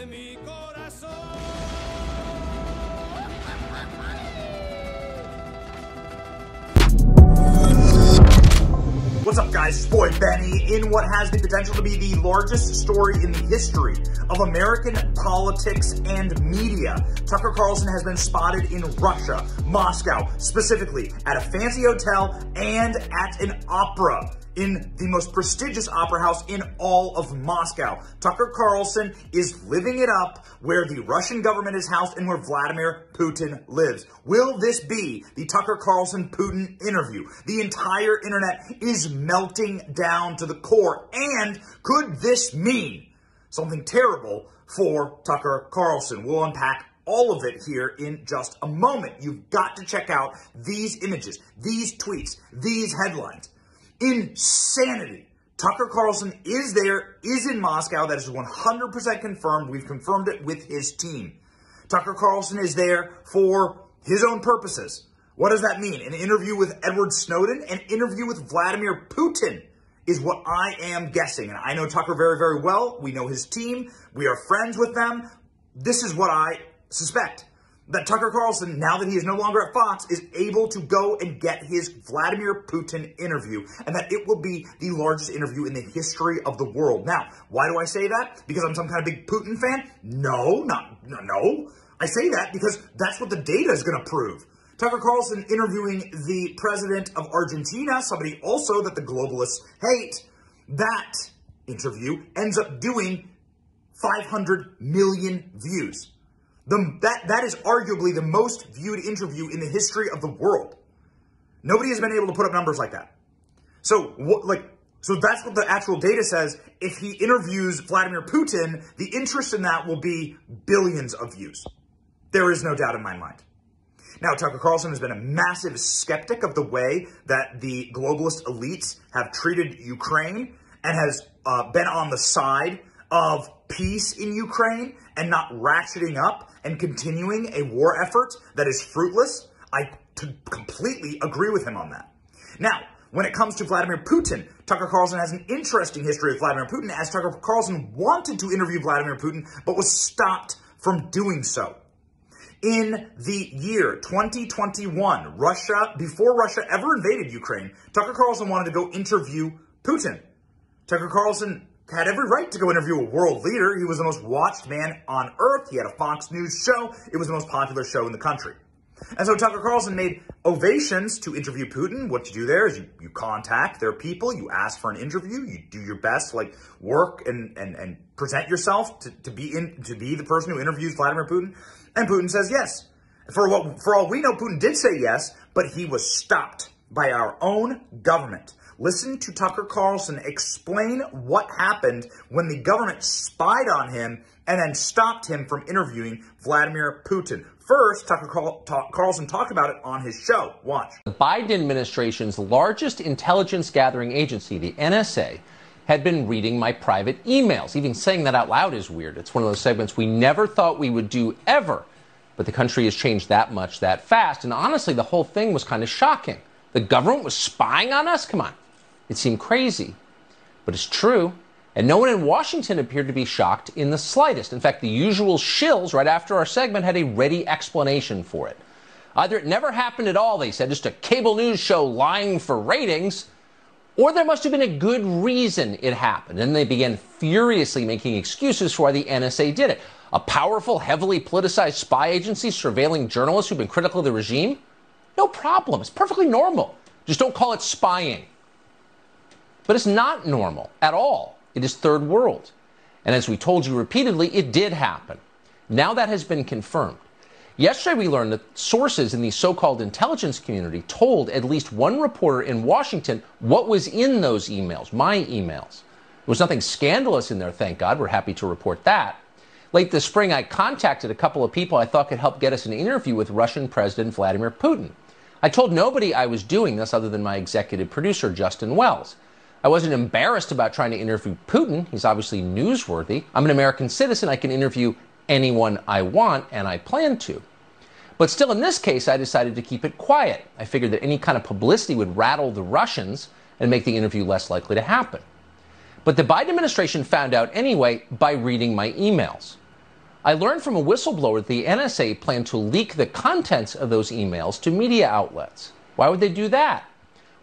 de mi corazón. What's up, guys? It's boy Benny in what has the potential to be the largest story in the history of American politics and media. Tucker Carlson has been spotted in Russia, Moscow, specifically at a fancy hotel and at an opera in the most prestigious opera house in all of Moscow. Tucker Carlson is living it up where the Russian government is housed and where Vladimir Putin lives. Will this be the Tucker Carlson-Putin interview? The entire internet is melting down to the core. And could this mean something terrible for Tucker Carlson? We'll unpack all of it here in just a moment. You've got to check out these images, these tweets, these headlines. Insanity. Tucker Carlson is there, is in Moscow. That is 100% confirmed. We've confirmed it with his team. Tucker Carlson is there for his own purposes. What does that mean? An interview with Edward Snowden, an interview with Vladimir Putin is what I am guessing. And I know Tucker very, very well. We know his team. We are friends with them. This is what I suspect. That Tucker Carlson, now that he is no longer at Fox, is able to go and get his Vladimir Putin interview, and that it will be the largest interview in the history of the world. Now, why do I say that? Because I'm some kind of big Putin fan? No. I say that because that's what the data is going to prove. Tucker Carlson interviewing the president of Argentina, somebody also that the globalists hate, that interview ends up doing 500 million views. That is arguably the most viewed interview in the history of the world. Nobody has been able to put up numbers like that. So that's what the actual data says. If he interviews Vladimir Putin, the interest in that will be billions of views. There is no doubt in my mind. Now, Tucker Carlson has been a massive skeptic of the way that the globalist elites have treated Ukraine and has been on the side of peace in Ukraine and not ratcheting up and continuing a war effort that is fruitless. I completely agree with him on that. Now, when it comes to Vladimir Putin, Tucker Carlson has an interesting history with Vladimir Putin, as Tucker Carlson wanted to interview Vladimir Putin, but was stopped from doing so. In the year 2021, before Russia ever invaded Ukraine, Tucker Carlson wanted to go interview Putin. Tucker Carlson had every right to go interview a world leader. He was the most watched man on earth. He had a Fox News show. It was the most popular show in the country. And so Tucker Carlson made ovations to interview Putin. What you do there is you contact their people. You ask for an interview. You do your best, like work and present yourself to be the person who interviews Vladimir Putin. And Putin says yes. For all we know, Putin did say yes, but he was stopped by our own government. Listen to Tucker Carlson explain what happened when the government spied on him and then stopped him from interviewing Vladimir Putin. First, Tucker Carlson talked about it on his show. Watch. The Biden administration's largest intelligence gathering agency, the NSA, had been reading my private emails. Even saying that out loud is weird. It's one of those segments we never thought we would do ever. But the country has changed that much that fast. And honestly, the whole thing was kind of shocking. The government was spying on us? Come on. It seemed crazy, but it's true. And no one in Washington appeared to be shocked in the slightest. In fact, the usual shills right after our segment had a ready explanation for it. Either it never happened at all, they said, just a cable news show lying for ratings, or there must have been a good reason it happened. And they began furiously making excuses for why the NSA did it. A powerful, heavily politicized spy agency surveilling journalists who've been critical of the regime? No problem. It's perfectly normal. Just don't call it spying. But it's not normal at all. It is third world. And as we told you repeatedly, it did happen. Now that has been confirmed. Yesterday we learned that sources in the so-called intelligence community told at least one reporter in Washington what was in those emails, my emails. There was nothing scandalous in there, thank God. We're happy to report that. Late this spring, I contacted a couple of people I thought could help get us an interview with Russian President Vladimir Putin. I told nobody I was doing this other than my executive producer, Justin Wells. I wasn't embarrassed about trying to interview Putin. He's obviously newsworthy. I'm an American citizen. I can interview anyone I want, and I plan to. But still, in this case, I decided to keep it quiet. I figured that any kind of publicity would rattle the Russians and make the interview less likely to happen. But the Biden administration found out anyway by reading my emails. I learned from a whistleblower that the NSA planned to leak the contents of those emails to media outlets. Why would they do that?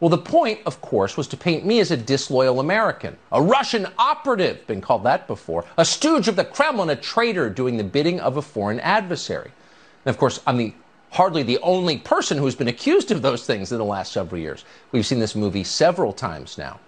Well, the point, of course, was to paint me as a disloyal American, a Russian operative, been called that before, a stooge of the Kremlin, a traitor doing the bidding of a foreign adversary. And of course, I'm hardly the only person who's been accused of those things in the last several years. We've seen this movie several times now.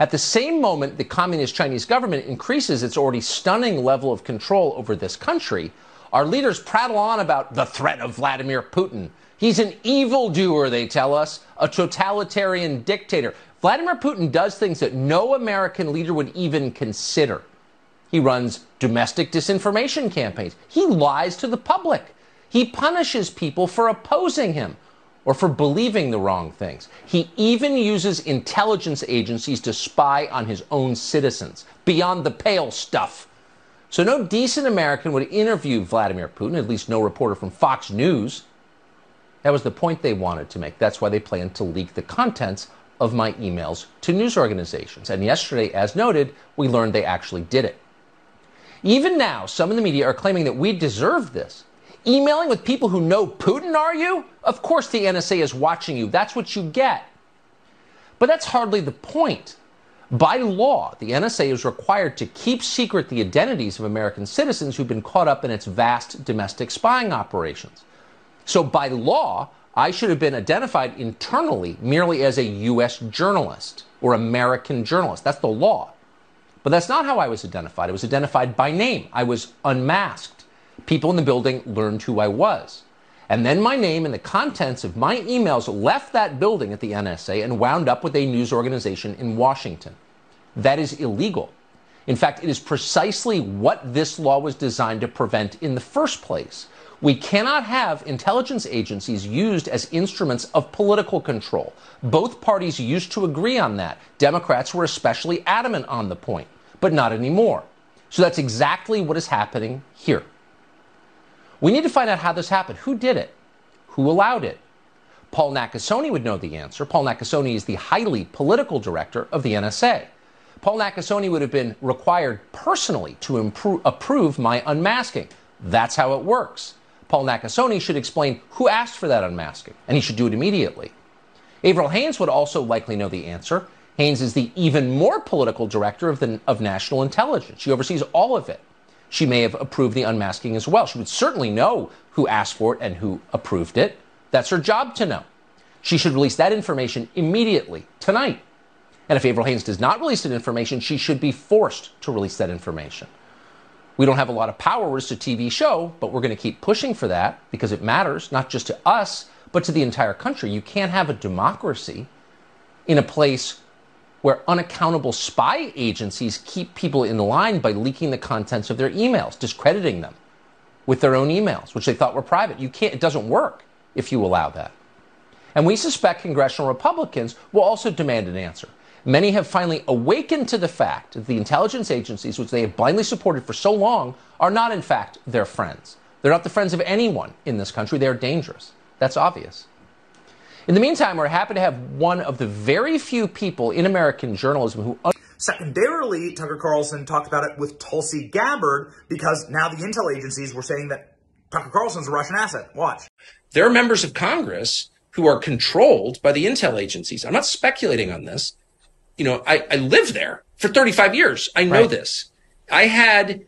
At the same moment, the communist Chinese government increases its already stunning level of control over this country, our leaders prattle on about the threat of Vladimir Putin. He's an evildoer, they tell us, a totalitarian dictator. Vladimir Putin does things that no American leader would even consider. He runs domestic disinformation campaigns. He lies to the public. He punishes people for opposing him or for believing the wrong things. He even uses intelligence agencies to spy on his own citizens. Beyond the pale stuff. So no decent American would interview Vladimir Putin, at least no reporter from Fox News. That was the point they wanted to make. That's why they planned to leak the contents of my emails to news organizations. And yesterday, as noted, we learned they actually did it. Even now, some in the media are claiming that we deserve this. Emailing with people who know Putin, are you? Of course the NSA is watching you. That's what you get. But that's hardly the point. By law, the NSA is required to keep secret the identities of American citizens who've been caught up in its vast domestic spying operations. So by law, I should have been identified internally merely as a U.S. journalist or American journalist. That's the law. But that's not how I was identified. I was identified by name. I was unmasked. People in the building learned who I was. And then my name and the contents of my emails left that building at the NSA and wound up with a news organization in Washington. That is illegal. In fact, it is precisely what this law was designed to prevent in the first place. We cannot have intelligence agencies used as instruments of political control. Both parties used to agree on that. Democrats were especially adamant on the point, but not anymore. So that's exactly what is happening here. We need to find out how this happened. Who did it? Who allowed it? Paul Nakasone would know the answer. Paul Nakasone is the highly political director of the NSA. Paul Nakasone would have been required personally to approve my unmasking. That's how it works. Paul Nakasone should explain who asked for that unmasking, and he should do it immediately. Avril Haines would also likely know the answer. Haines is the even more political director of National Intelligence. She oversees all of it. She may have approved the unmasking as well. She would certainly know who asked for it and who approved it. That's her job to know. She should release that information immediately, tonight. And if Avril Haines does not release that information, she should be forced to release that information. We don't have a lot of power as a TV show, but we're going to keep pushing for that because it matters, not just to us, but to the entire country. You can't have a democracy in a place where unaccountable spy agencies keep people in line by leaking the contents of their emails, discrediting them with their own emails, which they thought were private. You can't, it doesn't work if you allow that. And we suspect congressional Republicans will also demand an answer. Many have finally awakened to the fact that the intelligence agencies, which they have blindly supported for so long, are not, in fact, their friends. They're not the friends of anyone in this country. They're dangerous. That's obvious. In the meantime, we're happy to have one of the very few people in American journalism who... Secondarily, Tucker Carlson talked about it with Tulsi Gabbard because now the intel agencies were saying that Tucker Carlson's a Russian asset. Watch. There are members of Congress who are controlled by the intel agencies. I'm not speculating on this. You know, I lived there for 35 years. I know this. I had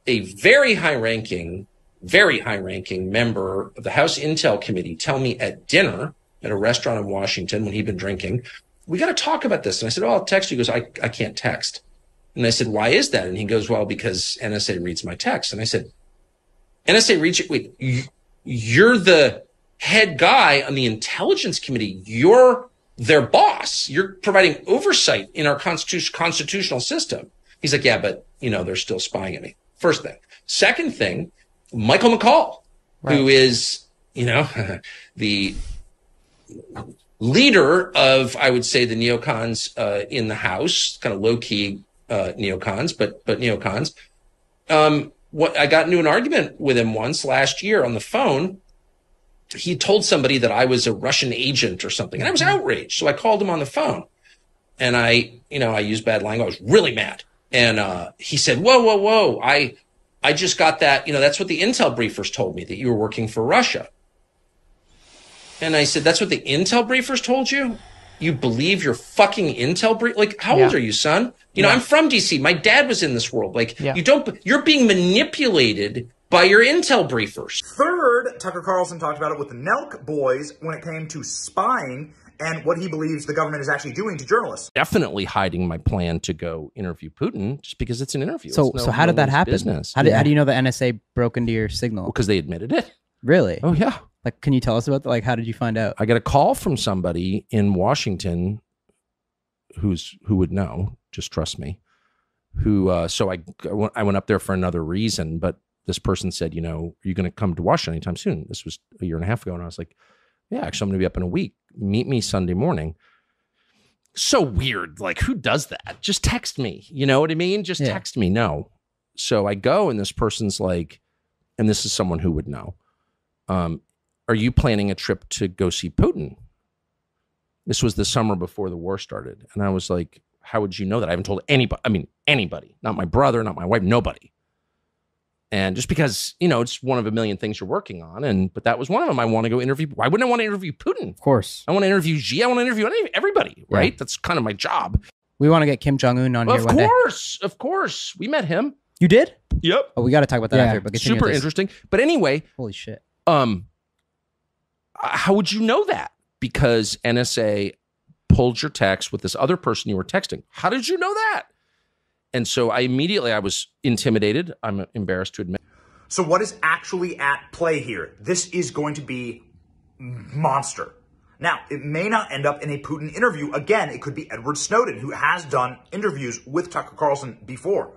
a very high-ranking member of the House Intel Committee tell me at dinner at a restaurant in Washington when he'd been drinking, we got to talk about this. And I said, oh, I'll text you. He goes, I can't text. And I said, why is that? And he goes, well, because NSA reads my text. And I said, NSA reads it? Wait, you're the head guy on the Intelligence Committee. You're their boss. You're providing oversight in our constitutional system. He's like, yeah, but, you know, they're still spying at me. First thing. Second thing, Michael McCall, who is, you know, the leader of, I would say, the neocons in the House, kind of low-key neocons, but neocons. I got into an argument with him once last year on the phone. He told somebody that I was a Russian agent or something, and I was outraged. So I called him on the phone, and I used bad language. I was really mad. And he said, whoa, I just got that, that's what the intel briefers told me, that you were working for Russia. And I said, that's what the intel briefers told you? You believe your fucking intel brief? Like, how old are you, son? I'm from DC. My dad was in this world. Like, you're being manipulated by your intel briefers. Third, Tucker Carlson talked about it with the Nelk boys when it came to spying and what he believes the government is actually doing to journalists. Definitely hiding my plan to go interview Putin just because it's an interview. So how did that happen? Business. How do you know the NSA broke into your signal? Because they admitted it. Really? Oh, yeah. Like, can you tell us about that? Like, how did you find out? I got a call from somebody in Washington who would know, just trust me, so I went up there for another reason, but this person said, are you going to come to Washington anytime soon? This was a year and a half ago. And I was like, yeah, actually, I'm going to be up in a week. Meet me Sunday morning. So weird. Like, who does that? Just text me. You know what I mean? Just text me. No. So I go, and this person's like, and this is someone who would know. Are you planning a trip to go see Putin? This was the summer before the war started. And I was like, how would you know that? I haven't told anybody. I mean, anybody. Not my brother, not my wife, nobody. And just because, it's one of a million things you're working on. But that was one of them. I want to go interview. Why wouldn't I want to interview Putin? Of course. I want to interview Xi. I want to interview everybody, right? Yeah. That's kind of my job. We want to get Kim Jong-un on here one day. Of course. We met him. You did? Yep. Oh, we got to talk about that after. But super interesting. But anyway. Holy shit. How would you know that? Because NSA pulled your text with this other person you were texting. How did you know that? And so I was intimidated. I'm embarrassed to admit. So what is actually at play here? This is going to be monster. Now, it may not end up in a Putin interview. Again, it could be Edward Snowden, who has done interviews with Tucker Carlson before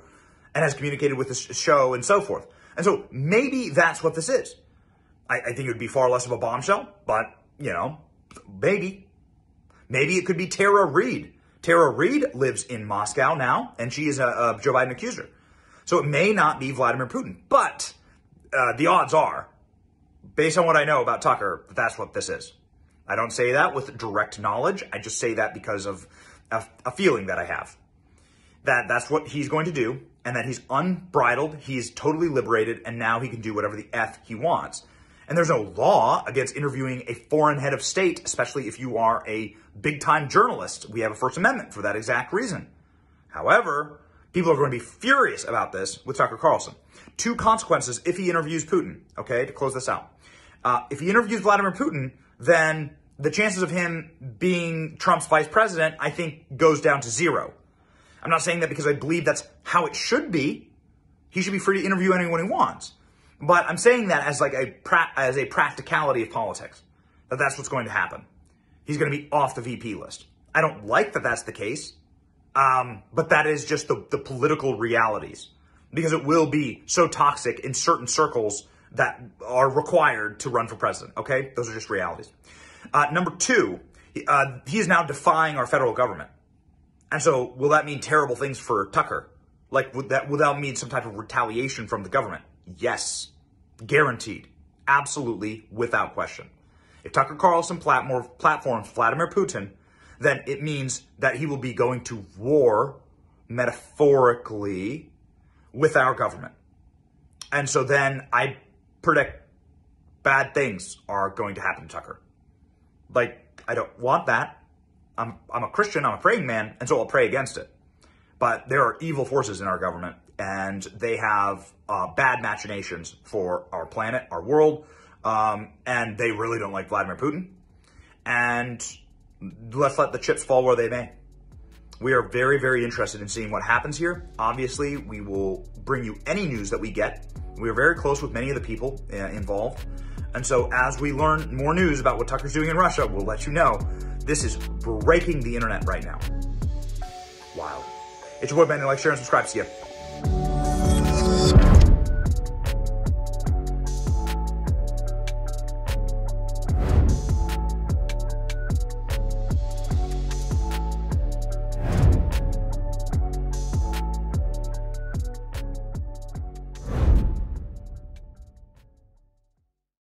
and has communicated with the show and so forth. And so maybe that's what this is. I think it would be far less of a bombshell, but, maybe. Maybe it could be Tara Reid. Tara Reid lives in Moscow now, and she is a Joe Biden accuser. So it may not be Vladimir Putin, but the odds are, based on what I know about Tucker, that's what this is. I don't say that with direct knowledge. I just say that because of a feeling that I have. That's what he's going to do, and that he's unbridled, he's totally liberated, and now he can do whatever the F he wants. And there's no law against interviewing a foreign head of state, especially if you are a big-time journalist. We have a First Amendment for that exact reason. However, people are going to be furious about this with Tucker Carlson. 2 consequences if he interviews Putin, okay, to close this out. If he interviews Vladimir Putin, then the chances of him being Trump's vice president, I think, goes down to 0. I'm not saying that because I believe that's how it should be. He should be free to interview anyone he wants. But I'm saying that as like a practicality of politics, that's what's going to happen. He's going to be off the VP list. I don't like that that's the case, but that is just the political realities, because it will be so toxic in certain circles that are required to run for president, okay? Those are just realities. Number 2, he is now defying our federal government. And so will that mean terrible things for Tucker? Like, would that mean some type of retaliation from the government? Yes, guaranteed, absolutely, without question. If Tucker Carlson platforms Vladimir Putin, then it means that he will be going to war, metaphorically, with our government. And so then I predict bad things are going to happen to Tucker. Like, I don't want that. I'm a Christian, I'm a praying man, and so I'll pray against it. But there are evil forces in our government, and they have bad machinations for our planet, our world, and they really don't like Vladimir Putin. And let's let the chips fall where they may. We are very, very interested in seeing what happens here. Obviously, we will bring you any news that we get. We are very close with many of the people involved. And so as we learn more news about what Tucker's doing in Russia, we'll let you know. This is breaking the internet right now. Wow. It's your boy, Benny. Like, share, and subscribe. See ya.